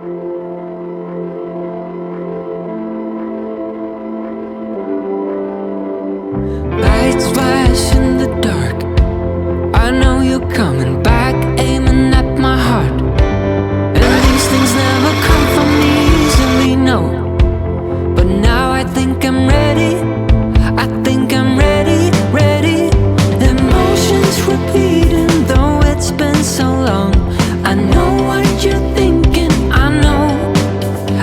Lights flash in the dark. I know you're coming back, aiming at my heart. And these things never come from me easily, no. But now I think I'm ready. I think I'm ready, ready. Emotions repeating, though it's been so long. I know what you're thinking, I know.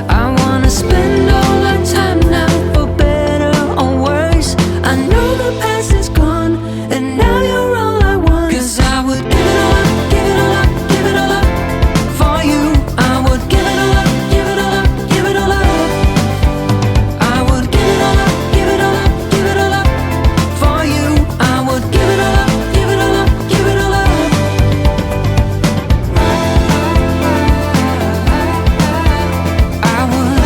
I wanna spend all our time now, for better or worse. I know the past is gone, and now you're all I want. 'Cause I would give it all up, give it all up, give it all up for you. I would give it all up, give it all up, give it all up. I would give it all up, give it all up, give it all up for you. I would give it all up, give it all up, give it all up. I would.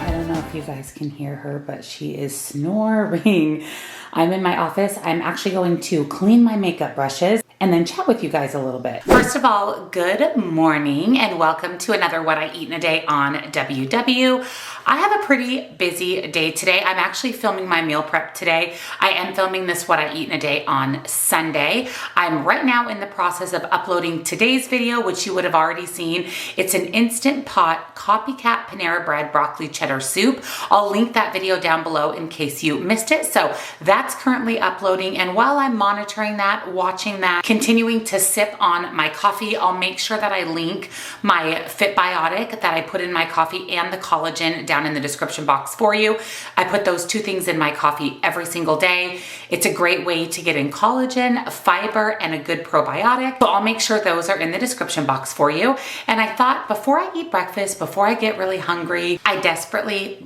I don't know if you guys can hear her, but she is snoring. I'm in my office. I'm actually going to clean my makeup brushes and then chat with you guys a little bit. First of all, good morning and welcome to another What I Eat in a Day on WW. I have a pretty busy day today. I'm actually filming my meal prep today. I am filming this What I Eat in a Day on Sunday. I'm right now in the process of uploading today's video, which you would have already seen. It's an Instant Pot Copycat Panera Bread Broccoli Cheddar Soup. I'll link that video down below in case you missed it. So that's currently uploading, and while I'm monitoring that, watching that, continuing to sip on my coffee, I'll make sure that I link my Fitbiotic that I put in my coffee and the collagen down in the description box for you. I put those two things in my coffee every single day. It's a great way to get in collagen, fiber, and a good probiotic. So I'll make sure those are in the description box for you. And I thought before I eat breakfast, before I get really hungry, I desperately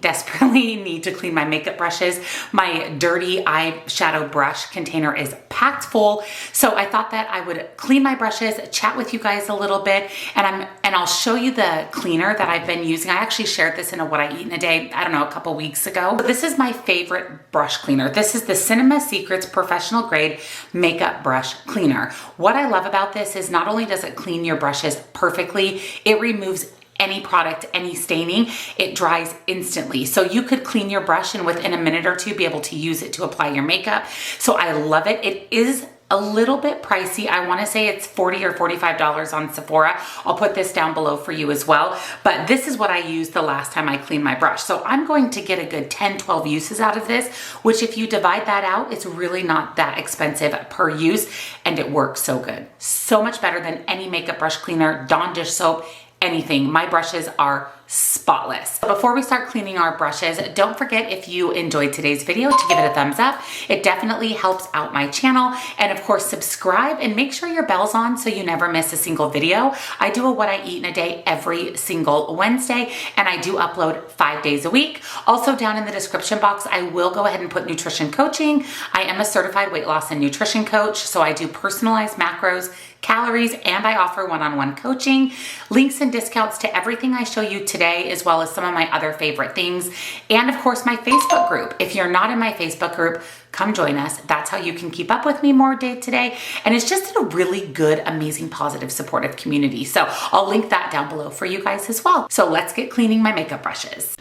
need to clean my makeup brushes. My dirty eyeshadow brush container is packed full. So I thought that I would clean my brushes, chat with you guys a little bit, and I'll show you the cleaner that I've been using. I actually shared this in a What I Eat in a Day, I don't know, a couple weeks ago. So this is my favorite brush cleaner. This is the Cinema Secrets Professional Grade Makeup Brush Cleaner. What I love about this is not only does it clean your brushes perfectly, it removes any product, any staining. It dries instantly. So you could clean your brush and within a minute or two be able to use it to apply your makeup. So I love it. It is a little bit pricey. I want to say it's $40 or $45 on Sephora. I'll put this down below for you as well. But this is what I used the last time I cleaned my brush. So I'm going to get a good 10, 12 uses out of this, which if you divide that out, it's really not that expensive per use. And it works so good. So much better than any makeup brush cleaner, Dawn dish soap, anything. My brushes are spotless. Before we start cleaning our brushes, don't forget, if you enjoyed today's video, to give it a thumbs up. It definitely helps out my channel. And of course, subscribe and make sure your bell's on so you never miss a single video. I do a What I Eat in a Day every single Wednesday, and I do upload 5 days a week. Also down in the description box, I will go ahead and put nutrition coaching. I am a certified weight loss and nutrition coach, so I do personalized macros, calories, and I offer one-on-one coaching. Links and discounts to everything I show you today, as well as some of my other favorite things. And of course, my Facebook group. If you're not in my Facebook group, come join us. That's how you can keep up with me more day to day. And it's just a really good, amazing, positive, supportive community. So I'll link that down below for you guys as well. So let's get cleaning my makeup brushes.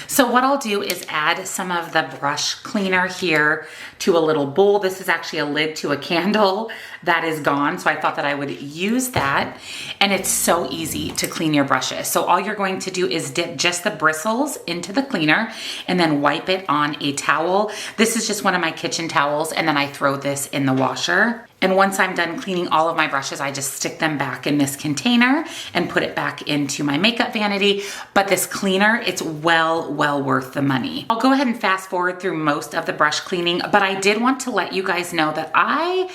So what I'll do is add some of the brush cleaner here to a little bowl. This is actually a lid to a candle that is gone. So I thought that I would use that. And it's so easy to clean your brushes. So all you're going to do is dip just the bristles into the cleaner and then wipe it on a towel. This is just one of my kitchen towels, and then I throw this in the washer. And once I'm done cleaning all of my brushes, I just stick them back in this container and put it back into my makeup vanity. But this cleaner, it's well worth the money. I'll go ahead and fast forward through most of the brush cleaning, but I did want to let you guys know that I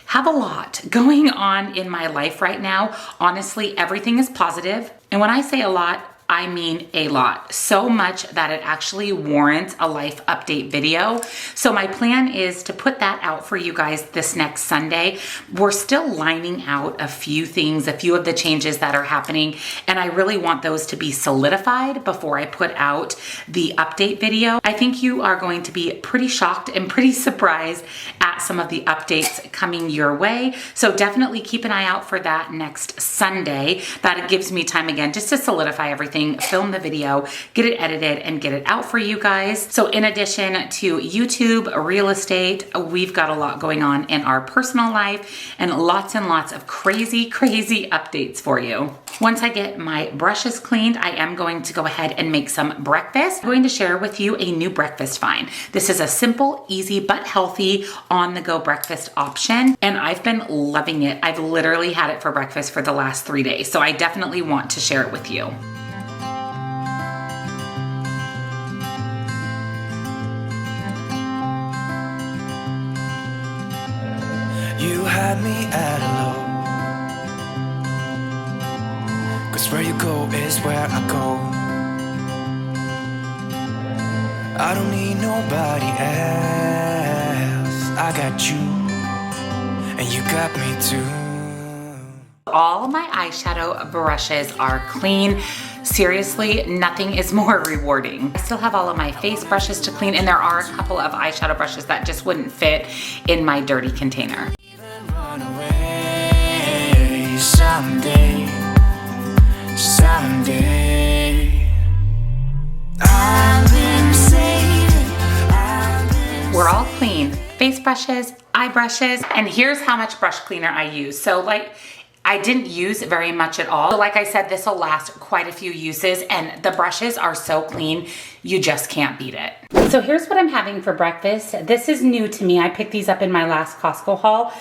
have a lot going on in my life right now. Honestly, everything is positive. And when I say a lot, I mean a lot. So much that it actually warrants a life update video. So my plan is to put that out for you guys this next Sunday. We're still lining out a few things, a few of the changes that are happening, and I really want those to be solidified before I put out the update video. I think you are going to be pretty shocked and pretty surprised at some of the updates coming your way. So definitely keep an eye out for that next Sunday. That gives me time again just to solidify everything, film the video, get it edited, and get it out for you guys. So in addition to YouTube, real estate, we've got a lot going on in our personal life and lots of crazy updates for you. Once I get my brushes cleaned, I am going to go ahead and make some breakfast. I'm going to share with you a new breakfast find. This is a simple, easy, but healthy on-the-go breakfast option, and I've been loving it. I've literally had it for breakfast for the last 3 days, so I definitely want to share it with you. You had me at hello, 'cause where you go is where I go. I don't need nobody else. I got you, and you got me too. All my eyeshadow brushes are clean. Seriously, nothing is more rewarding. I still have all of my face brushes to clean, and there are a couple of eyeshadow brushes that just wouldn't fit in my dirty container. Run away someday, someday. I've been saving. We're all clean. Face brushes, eye brushes, and here's how much brush cleaner I use. So I didn't use very much at all. So like I said, this will last quite a few uses, and the brushes are so clean, you just can't beat it. So here's what I'm having for breakfast. This is new to me. I picked these up in my last Costco haul.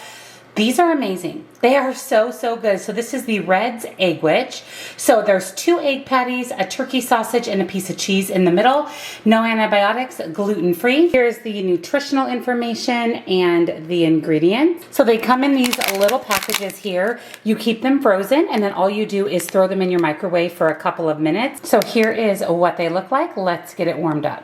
These are amazing. They are so good. So this is the Red's Egg Witch. So there's 2 egg patties, a turkey sausage, and a piece of cheese in the middle. No antibiotics, gluten-free. Here's the nutritional information and the ingredients. So they come in these little packages here. You keep them frozen, and then all you do is throw them in your microwave for a couple of minutes. So here is what they look like. Let's get it warmed up.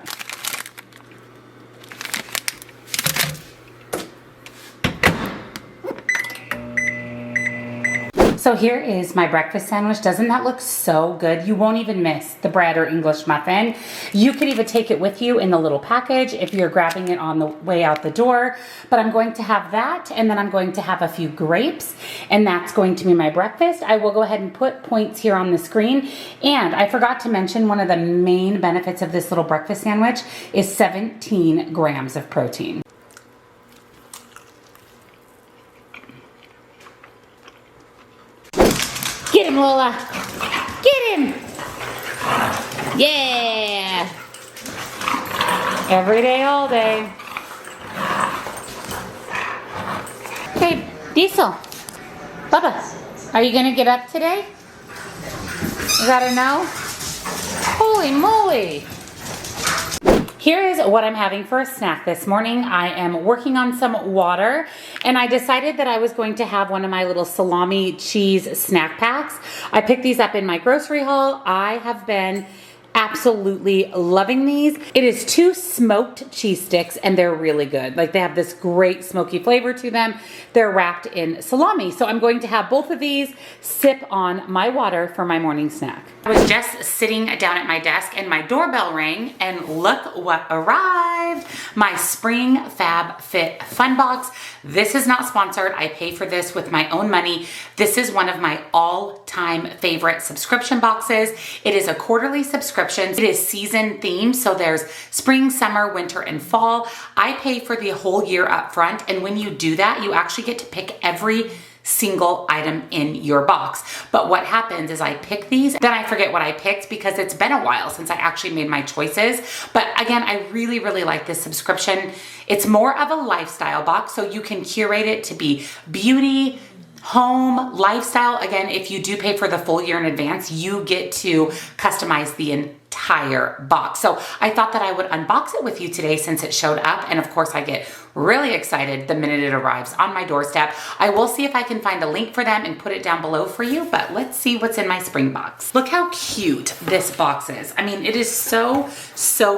So here is my breakfast sandwich. Doesn't that look so good? You won't even miss the bread or English muffin. You could even take it with you in the little package if you're grabbing it on the way out the door. But I'm going to have that, and then I'm going to have a few grapes, and that's going to be my breakfast. I will go ahead and put points here on the screen. And I forgot to mention, one of the main benefits of this little breakfast sandwich is 17 grams of protein. Get him, Lola. Get him. Yeah. Every day, all day. Okay, Diesel. Bubba, are you going to get up today? Is that a no? Holy moly. Here is what I'm having for a snack this morning. I am working on some water, and I decided that I was going to have one of my little salami cheese snack packs. I picked these up in my grocery haul. I have been absolutely loving these. It is 2 smoked cheese sticks, and they're really good. Like, they have this great smoky flavor to them. They're wrapped in salami. So I'm going to have both of these, sip on my water for my morning snack. I was just sitting down at my desk and my doorbell rang, and look what arrived. My Spring Fab Fit Fun Box. This is not sponsored. I pay for this with my own money. This is one of my all-time favorite subscription boxes. It is a quarterly subscription. It is season themed, so there's spring, summer, winter, and fall. I pay for the whole year up front, and when you do that, you actually get to pick every single item in your box. But what happens is I pick these, then I forget what I picked because it's been a while since I actually made my choices. But again, I really like this subscription. It's more of a lifestyle box, so you can curate it to be beauty, home, lifestyle. Again, if you do pay for the full year in advance, you get to customize the entire entire box. So I thought that I would unbox it with you today since it showed up. And of course I get really excited the minute it arrives on my doorstep. I will see if I can find a link for them and put it down below for you, but let's see what's in my spring box. Look how cute this box is. I mean, it is so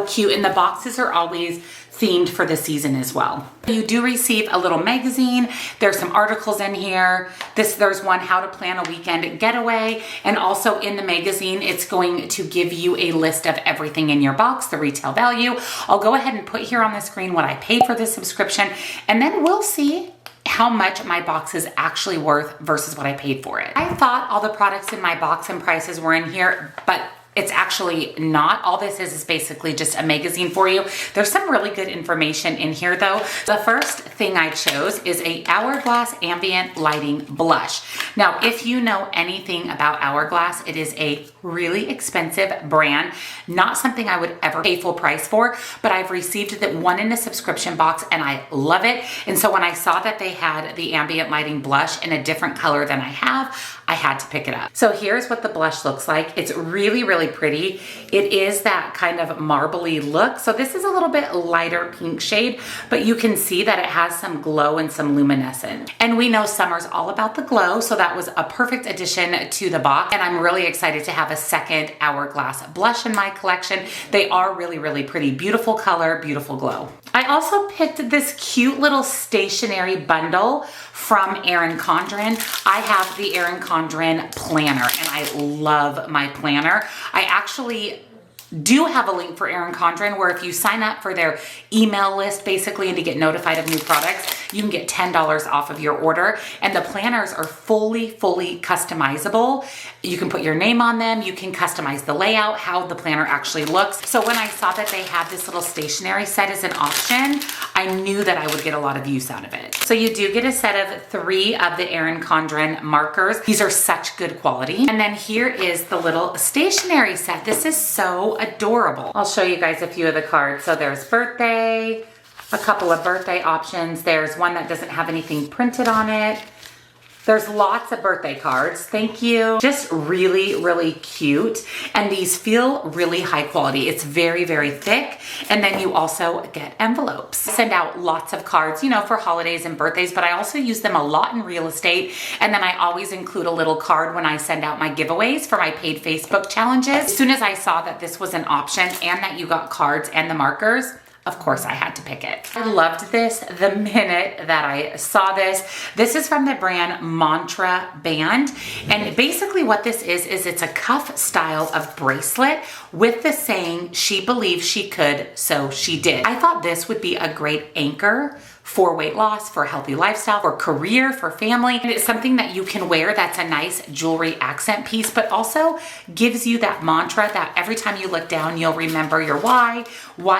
cute, and the boxes are always themed for the season as well. You do receive a little magazine. There's some articles in here. There's one, how to plan a weekend getaway. And also in the magazine, it's going to give you a list of everything in your box, the retail value. I'll go ahead and put here on the screen what I paid for this subscription, and then we'll see how much my box is actually worth versus what I paid for it. I thought all the products in my box and prices were in here, but it's actually not. All this is basically just a magazine for you. There's some really good information in here though. The first thing I chose is a Hourglass Ambient Lighting Blush. Now, if you know anything about Hourglass, it is a really expensive brand, not something I would ever pay full price for, but I've received that one in a subscription box and I love it. And so when I saw that they had the Ambient Lighting Blush in a different color than I have, I had to pick it up. So here's what the blush looks like. It's really pretty. It is that kind of marbly look. So this is a little bit lighter pink shade, but you can see that it has some glow and some luminescence. And we know summer's all about the glow, so that was a perfect addition to the box. And I'm really excited to have a second Hourglass blush in my collection. They are really pretty. Beautiful color, beautiful glow. I also picked this cute little stationery bundle from ERIN CONDRON. I have the ERIN CONDRON planner and I love my planner. I actually do have a link for ERIN CONDRON where if you sign up for their email list basically and to get notified of new products, you can get $10 off of your order. And the planners are fully customizable. You can put your name on them. You can customize the layout, how the planner actually looks. So when I saw that they had this little stationery set as an option, I knew that I would get a lot of use out of it. So you do get a set of 3 of the ERIN CONDRON markers. These are such good quality. And then here is the little stationery set. This is so adorable. I'll show you guys a few of the cards. So there's birthday, a couple of birthday options. There's one that doesn't have anything printed on it. There's lots of birthday cards. Thank you. Just really cute. And these feel really high quality. It's very thick. And then you also get envelopes. I send out lots of cards, you know, for holidays and birthdays, but I also use them a lot in real estate. And then I always include a little card when I send out my giveaways for my paid Facebook challenges. As soon as I saw that this was an option and that you got cards and the markers, of course I had to pick it. I loved this the minute that I saw this. This is from the brand Mantra Band. And basically what this is it's a cuff style of bracelet with the saying, "She believed she could, so she did." I thought this would be a great anchor for weight loss, for a healthy lifestyle, for career, for family. And it's something that you can wear that's a nice jewelry accent piece, but also gives you that mantra that every time you look down, you'll remember your why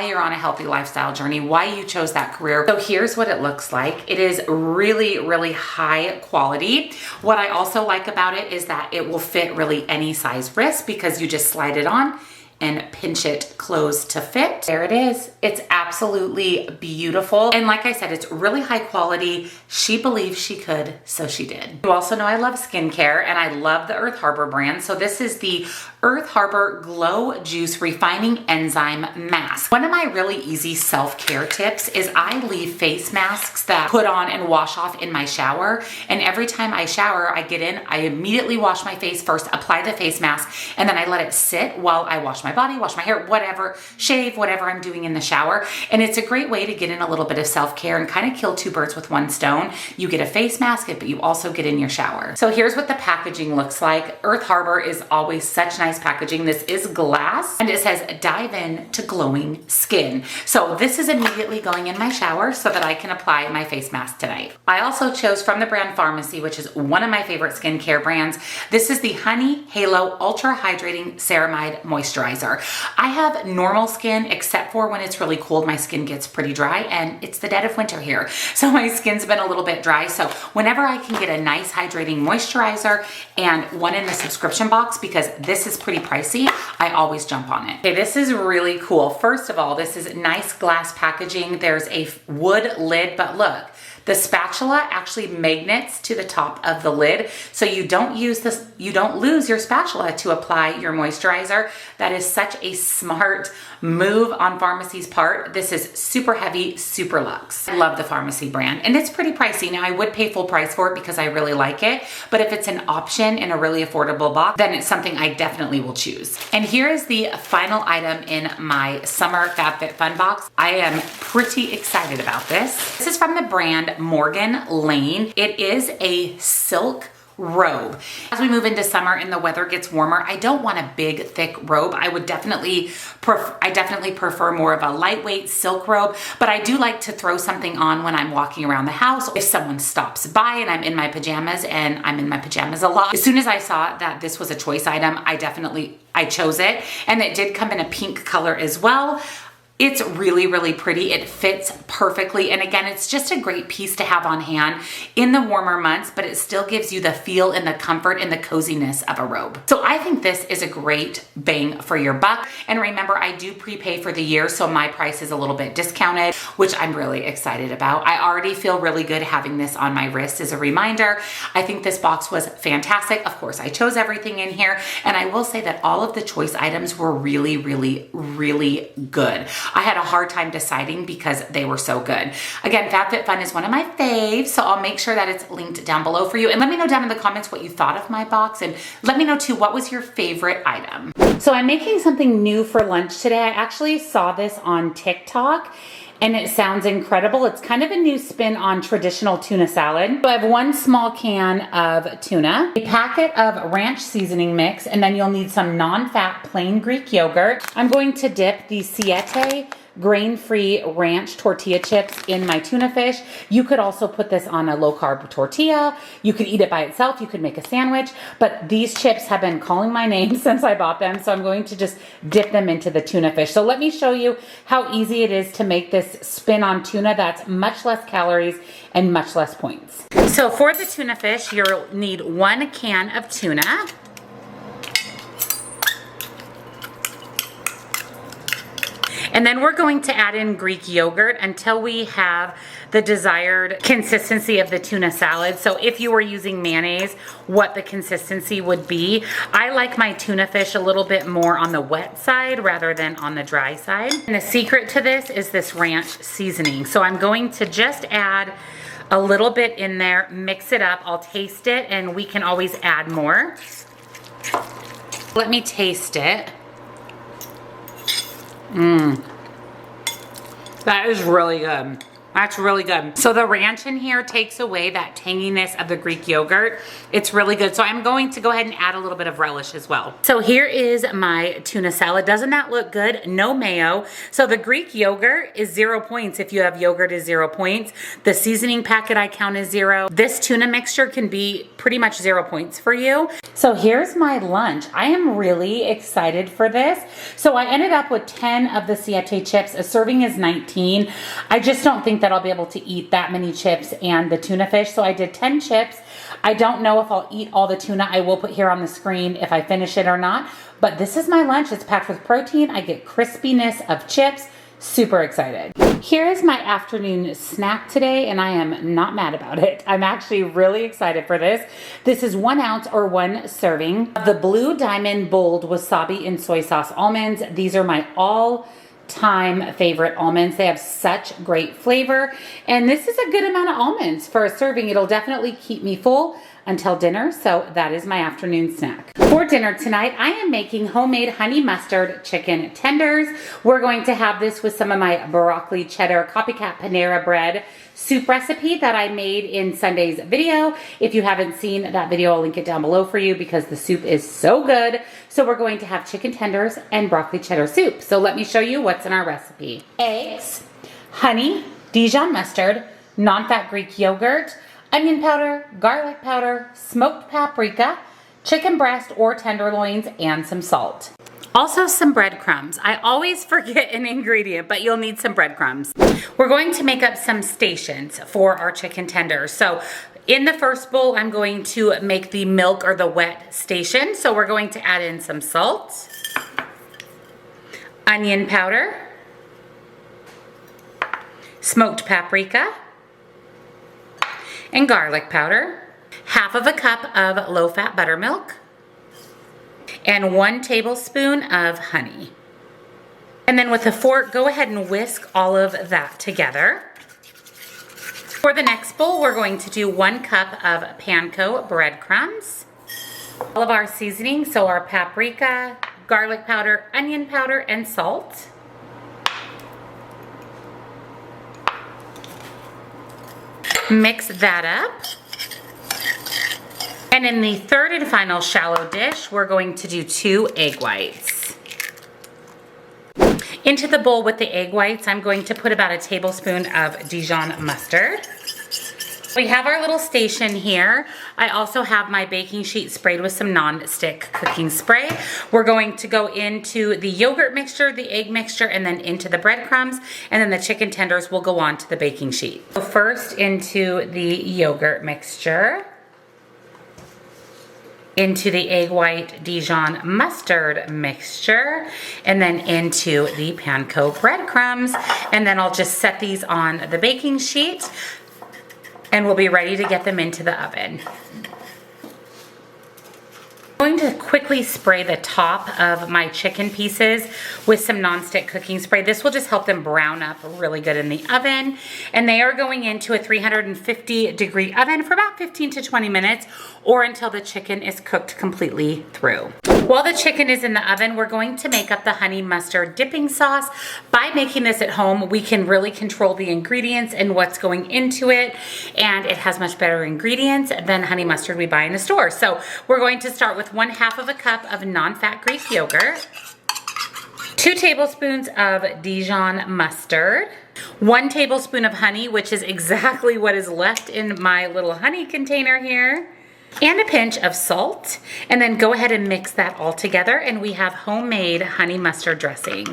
you're on a healthy lifestyle journey, why you chose that career. So here's what it looks like. It is really high quality. What I also like about it is that it will fit really any size wrist because you just slide it on and pinch it closed to fit. There it is. It's absolutely beautiful. And like I said, it's really high quality. She believed she could, so she did. You also know I love skincare and I love the Earth Harbor brand. So this is the Earth Harbor Glow Juice Refining Enzyme Mask. One of my really easy self-care tips is I leave face masks that put on and wash off in my shower. And every time I shower, I get in, I immediately wash my face first, apply the face mask, and then I let it sit while I wash my body, wash my hair, whatever, shave, whatever I'm doing in the shower. And it's a great way to get in a little bit of self-care and kind of kill 2 birds with 1 stone. You get a face mask, but you also get in your shower. So here's what the packaging looks like. Earth Harbor is always such nice packaging. This is glass and it says dive in to glowing skin. So this is immediately going in my shower so that I can apply my face mask tonight. I also chose from the brand Pharmacy, which is one of my favorite skincare brands. This is the Honey Halo Ultra Hydrating Ceramide Moisturizer. I have normal skin except for when it's really cold, my skin gets pretty dry and it's the dead of winter here. So my skin's been a little bit dry. So whenever I can get a nice hydrating moisturizer and one in the subscription box, because this is pretty pricey, I always jump on it. Okay, this is really cool. First of all, this is nice glass packaging. There's a wood lid, but look, The spatula actually magnets to the top of the lid, so you don't lose your spatula to apply your moisturizer. That is such a smart move on Pharmacy's part. This is super heavy, super luxe. I love the Pharmacy brand, and it's pretty pricey. Now I would pay full price for it because I really like it, but if it's an option in a really affordable box, then it's something I definitely will choose. And here is the final item in my summer FabFitFun box. I am pretty excited about this. This is from the brand Morgan Lane. It is a silk robe. As we move into summer and the weather gets warmer, I don't want a big, thick robe. I definitely prefer more of a lightweight silk robe, but I do like to throw something on when I'm walking around the house. If someone stops by and I'm in my pajamas, and I'm in my pajamas a lot, as soon as I saw that this was a choice item, I chose it, and it did come in a pink color as well. It's really, really pretty. It fits perfectly. And again, it's just a great piece to have on hand in the warmer months, but it still gives you the feel and the comfort and the coziness of a robe. So I think this is a great bang for your buck. And remember, I do prepay for the year, so my price is a little bit discounted, which I'm really excited about. I already feel really good having this on my wrist as a reminder. I think this box was fantastic. Of course, I chose everything in here, and I will say that all of the choice items were really, really, really good. I had a hard time deciding because they were so good. Again, FabFitFun is one of my faves, so I'll make sure that it's linked down below for you. And let me know down in the comments what you thought of my box, and let me know too, what was your favorite item? So I'm making something new for lunch today. I actually saw this on TikTok, and it sounds incredible. It's kind of a new spin on traditional tuna salad. So I have one small can of tuna, a packet of ranch seasoning mix, and then you'll need some non-fat plain Greek yogurt. I'm going to dip the Siete grain-free ranch tortilla chips in my tuna fish. You could also put this on a low-carb tortilla. You could eat it by itself. You could make a sandwich, but these chips have been calling my name since I bought them, so I'm going to just dip them into the tuna fish. So let me show you how easy it is to make this spin on tuna that's much less calories and much less points. So for the tuna fish, you'll need 1 can of tuna. And then we're going to add in Greek yogurt until we have the desired consistency of the tuna salad. So if you were using mayonnaise, what the consistency would be. I like my tuna fish a little bit more on the wet side rather than on the dry side. And the secret to this is this ranch seasoning. So I'm going to just add a little bit in there, mix it up. I'll taste it, and we can always add more. Let me taste it. That is really good. That's really good. So the ranch in here takes away that tanginess of the Greek yogurt. It's really good. So I'm going to go ahead and add a little bit of relish as well. So here is my tuna salad. Doesn't that look good? No mayo. So the Greek yogurt is 0 points. If you have yogurt, is 0 points. The seasoning packet I count as 0. This tuna mixture can be pretty much 0 points for you. So here's my lunch. I am really excited for this. So I ended up with 10 of the Siete chips. A serving is 19. I just don't think that I'll be able to eat that many chips and the tuna fish. So I did 10 chips. I don't know if I'll eat all the tuna. I will put here on the screen if I finish it or not. But this is my lunch. It's packed with protein. I get crispiness of chips. Super excited. Here is my afternoon snack today, and I am not mad about it. I'm actually really excited for this. This is 1 ounce or 1 serving of the Blue Diamond Bold Wasabi and Soy Sauce Almonds. These are my all-time favorite almonds. They have such great flavor, and this is a good amount of almonds for a serving. It'll definitely keep me full until dinner, so that is my afternoon snack. For dinner tonight, I am making homemade honey mustard chicken tenders. We're going to have this with some of my broccoli cheddar copycat Panera bread soup recipe that I made in Sunday's video. If you haven't seen that video, I'll link it down below for you because the soup is so good. So we're going to have chicken tenders and broccoli cheddar soup. So let me show you what's in our recipe. Eggs, honey, Dijon mustard, non-fat Greek yogurt, onion powder, garlic powder, smoked paprika, chicken breast or tenderloins, and some salt. Also some breadcrumbs. I always forget an ingredient, but you'll need some breadcrumbs. We're going to make up some stations for our chicken tenders. So in the first bowl, I'm going to make the milk or the wet station. So we're going to add in some salt, onion powder, smoked paprika, and garlic powder, half of a cup of low-fat buttermilk, and 1 tablespoon of honey. And then with a fork, go ahead and whisk all of that together. For the next bowl, we're going to do 1 cup of panko breadcrumbs, all of our seasoning, so our paprika, garlic powder, onion powder, and salt. Mix that up. And in the third and final shallow dish, we're going to do 2 egg whites. Into the bowl with the egg whites, I'm going to put about a tablespoon of Dijon mustard. We have our little station here. I also have my baking sheet sprayed with some non-stick cooking spray. We're going to go into the yogurt mixture, the egg mixture, and then into the breadcrumbs, and then the chicken tenders will go on to the baking sheet. So first into the yogurt mixture, into the egg white Dijon mustard mixture, and then into the panko breadcrumbs. And then I'll just set these on the baking sheet and we'll be ready to get them into the oven. I'm going to quickly spray the top of my chicken pieces with some non-stick cooking spray. This will just help them brown up really good in the oven. And they are going into a 350-degree oven for about 15 to 20 minutes or until the chicken is cooked completely through. While the chicken is in the oven, we're going to make up the honey mustard dipping sauce. By making this at home, we can really control the ingredients and what's going into it, and it has much better ingredients than honey mustard we buy in a store. So we're going to start with 1/2 of a cup of non-fat Greek yogurt, 2 tablespoons of Dijon mustard, 1 tablespoon of honey, which is exactly what is left in my little honey container here, and a pinch of salt. And then go ahead and mix that all together, and we have homemade honey mustard dressing.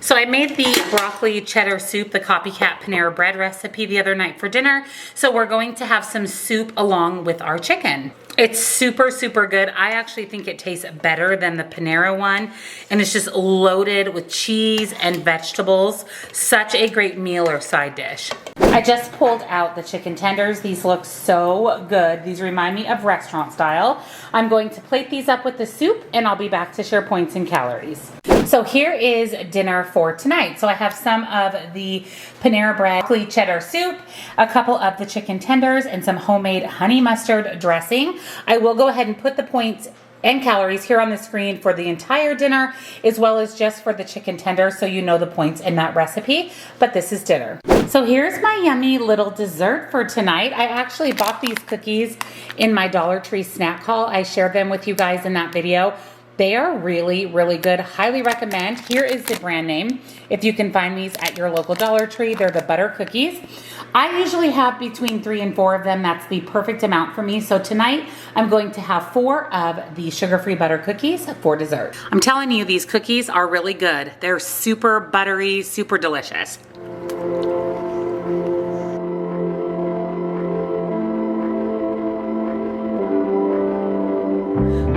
So I made the broccoli cheddar soup, the copycat Panera bread recipe, the other night for dinner. So we're going to have some soup along with our chicken. It's super, super good. I actually think it tastes better than the Panera one. And it's just loaded with cheese and vegetables. Such a great meal or side dish. I just pulled out the chicken tenders. These look so good. These remind me of restaurant style. I'm going to plate these up with the soup and I'll be back to share points and calories. So here is dinner for tonight. So I have some of the Panera bread broccoli cheddar soup, a couple of the chicken tenders, and some homemade honey mustard dressing. I will go ahead and put the points and calories here on the screen for the entire dinner, as well as just for the chicken tenders, so you know the points in that recipe. But this is dinner. So here's my yummy little dessert for tonight. I actually bought these cookies in my Dollar Tree snack haul. I shared them with you guys in that video. They are really, really good. Highly recommend. Here is the brand name. If you can find these at your local Dollar Tree, they're the butter cookies. I usually have between 3 and 4 of them. That's the perfect amount for me. So tonight, I'm going to have 4 of the sugar-free butter cookies for dessert. I'm telling you, these cookies are really good. They're super buttery, super delicious.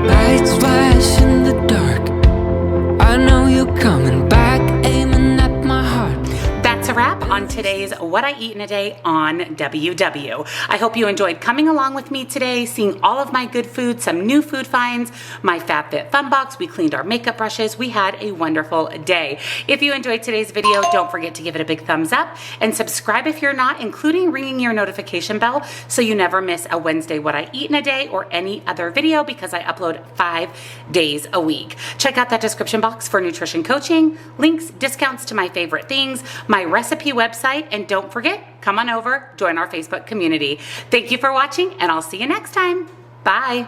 Lights flash in the dark. I know you're coming back, aiming at my heart. That's a wrap on today's What I Eat in a Day on WW. I hope you enjoyed coming along with me today, seeing all of my good food, some new food finds, my FabFitFun box. We cleaned our makeup brushes. We had a wonderful day. If you enjoyed today's video, don't forget to give it a big thumbs up and subscribe if you're not, including ringing your notification bell so you never miss a Wednesday What I Eat in a Day or any other video, because I upload 5 days a week. Check out that description box for nutrition coaching, links, discounts to my favorite things, my recipe website, and don't forget, come on over, join our Facebook community. Thank you for watching, and I'll see you next time. Bye.